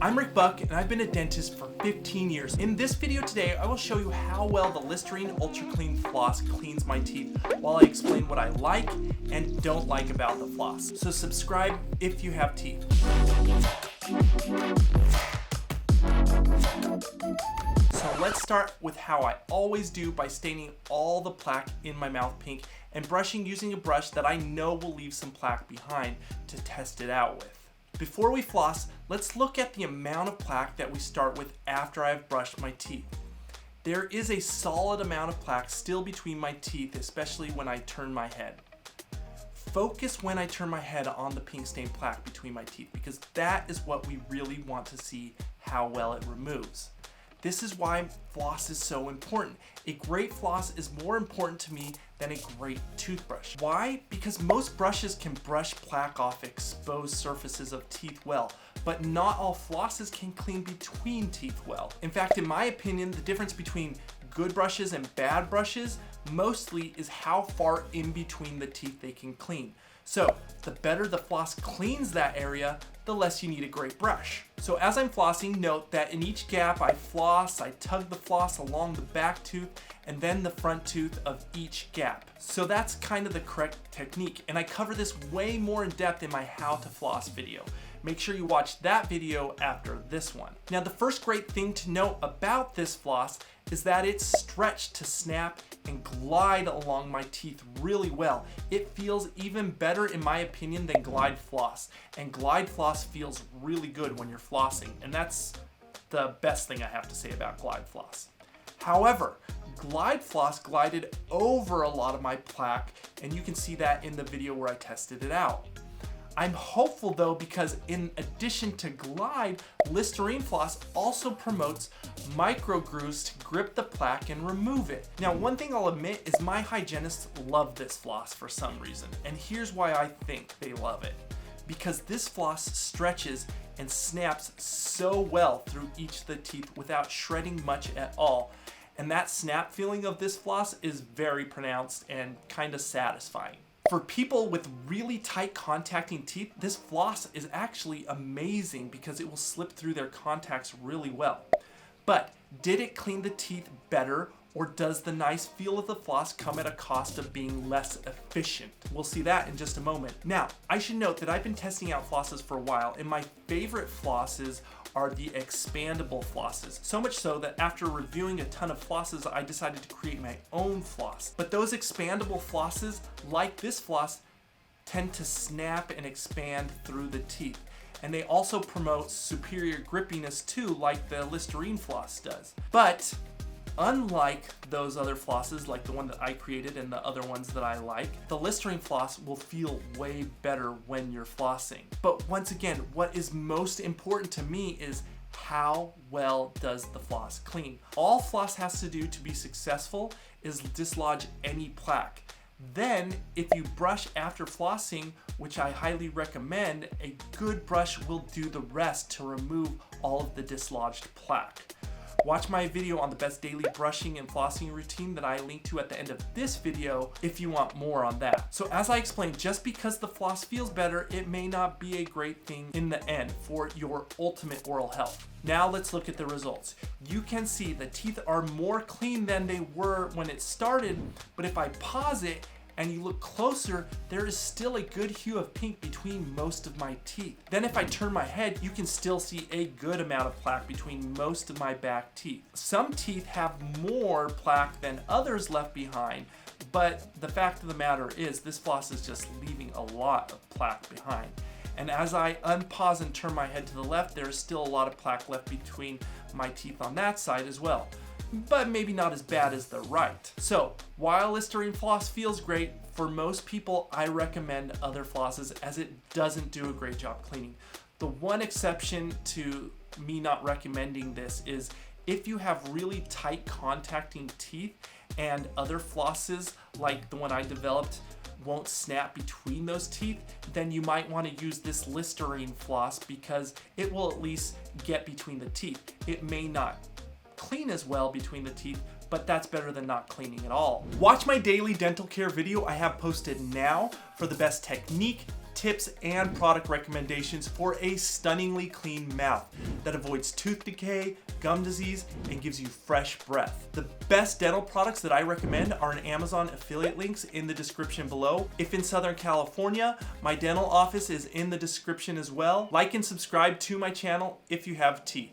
I'm Rick Buck and I've been a dentist for 15 years. In this video today, I will show you how well the Listerine Ultraclean floss cleans my teeth while I explain what I like and don't like about the floss. So subscribe if you have teeth. So let's start with how I always do by staining all the plaque in my mouth pink and brushing using a brush that I know will leave some plaque behind to test it out with. Before we floss, let's look at the amount of plaque that we start with after I've brushed my teeth. There is a solid amount of plaque still between my teeth, especially when I turn my head. Focus when I turn my head on the pink stained plaque between my teeth because that is what we really want to see how well it removes. This is why floss is so important. A great floss is more important to me than a great toothbrush. Why? Because most brushes can brush plaque off exposed surfaces of teeth well, but not all flosses can clean between teeth well. In fact, in my opinion, the difference between good brushes and bad brushes mostly is how far in between the teeth they can clean. So the better the floss cleans that area, the less you need a great brush. So as I'm flossing, note that in each gap I floss, I tug the floss along the back tooth and then the front tooth of each gap. So that's kind of the correct technique, and I cover this way more in depth in my how to floss video. Make sure you watch that video after this one. Now the first great thing to note about this floss is that it's stretched to snap and glide along my teeth really well. It feels even better in my opinion than glide floss, and glide floss feels really good when you're flossing, and that's the best thing I have to say about glide floss. However, glide floss glided over a lot of my plaque, and you can see that in the video where I tested it out. I'm hopeful though because in addition to glide, Listerine floss also promotes micro grooves to grip the plaque and remove it. Now one thing I'll admit is my hygienists love this floss for some reason, and here's why I think they love it. Because this floss stretches and snaps so well through each of the teeth without shredding much at all. And that snap feeling of this floss is very pronounced and kind of satisfying. For people with really tight contacting teeth, this floss is actually amazing because it will slip through their contacts really well. But did it clean the teeth better, or does the nice feel of the floss come at a cost of being less efficient? We'll see that in just a moment. Now, I should note that I've been testing out flosses for a while, and my favorite flosses are the expandable flosses. So much so that after reviewing a ton of flosses, I decided to create my own floss. But those expandable flosses, like this floss, tend to snap and expand through the teeth. And they also promote superior grippiness too, like the Listerine floss does. But unlike those other flosses, like the one that I created and the other ones that I like, the Listerine floss will feel way better when you're flossing. But once again, what is most important to me is how well does the floss clean? All floss has to do to be successful is dislodge any plaque. Then, if you brush after flossing, which I highly recommend, a good brush will do the rest to remove all of the dislodged plaque. Watch my video on the best daily brushing and flossing routine that I link to at the end of this video if you want more on that. So as I explained, just because the floss feels better, it may not be a great thing in the end for your ultimate oral health. Now let's look at the results. You can see the teeth are more clean than they were when it started, but if I pause it and you look closer, there is still a good hue of pink between most of my teeth. Then if I turn my head, you can still see a good amount of plaque between most of my back teeth. Some teeth have more plaque than others left behind, but the fact of the matter is this floss is just leaving a lot of plaque behind. And as I unpause and turn my head to the left, there is still a lot of plaque left between my teeth on that side as well, but maybe not as bad as the right. So while Listerine floss feels great, for most people I recommend other flosses as it doesn't do a great job cleaning. The one exception to me not recommending this is if you have really tight contacting teeth and other flosses like the one I developed won't snap between those teeth, then you might want to use this Listerine floss because it will at least get between the teeth. It may not clean as well between the teeth, but that's better than not cleaning at all. Watch my daily dental care video I have posted now for the best technique, tips and product recommendations for a stunningly clean mouth that avoids tooth decay, gum disease, and gives you fresh breath. The best dental products that I recommend are in Amazon affiliate links in the description below. If in Southern California, my dental office is in the description as well. Like and subscribe to my channel if you have teeth.